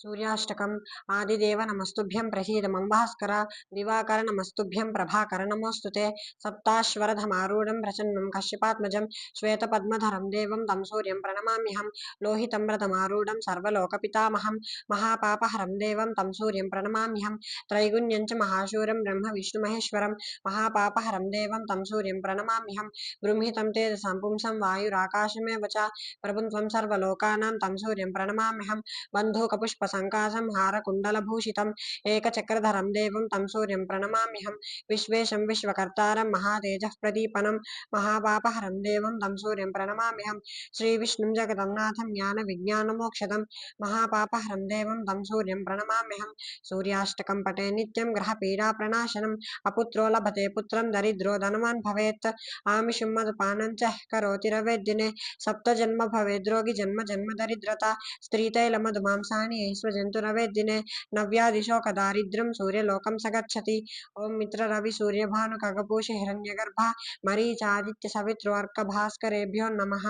सूर्याष्टकम् आदिदेव नमस्तुभ्यं प्रसीद मम्भास्कर दिवाकर नमस्तुभ्यं प्रभाकर नमोऽस्तुते सप्ताश्वरधमारूढं प्रचन्नं कश्यपात्मजं श्वेतपद्मधरं देवं तं सूर्यं प्रणमाम्यहं लोहितं रथमारूढं सर्वलोकपितामहं महापापहरं देवं तं सूर्यं प्रणमाम्यहं त्रैगुण्यं च महाशूरं ब्रह्म विष्णुमहेश्वरं महापापहरं देवं तं सूर्यं प्रणमाम्यहं बृंहितं तेजसां पुंसं वायुराकाशमेव च प्रभुं त्वं सर्वलोकानां तं सूर्यं प्रणमाम्यहं बन्धूकपुष्पसङ्काशं हारकुण्डलभूषितम् एकचक्रधरं देवं तं सूर्यं प्रणमाम्यहं विश्वेशं विश्वकर्तारं महातेजः प्रदीपनं महापापहरं देवं तं सूर्यं प्रणमाम्यहं श्रीविष्णुं जगन्नाथं ज्ञानविज्ञानमोक्षदं महापापहरं देवं तं सूर्यं प्रणमाम्यहं सूर्याष्टकं पठे नित्यं ग्रहपीडाप्रणाशनम् अपुत्रो लभते पुत्रं दरिद्रो धनवान् भवेत् आमिषं मदपानं च करोति रवेद्दिने सप्तजन्म भवेद्रोगी जन्म जन्म दरिद्रता स्त्रीतैलमधुमांसानि स्वजन्तुरवेद्दिने नव्याधिशोकदारिद्र्यं सूर्यलोकं स गच्छति ॐ मित्ररविसूर्यभानुखगपूषि हिरण्यगर्भा मरीचादित्यसवित्रो अर्कभास्करेभ्यो नमः।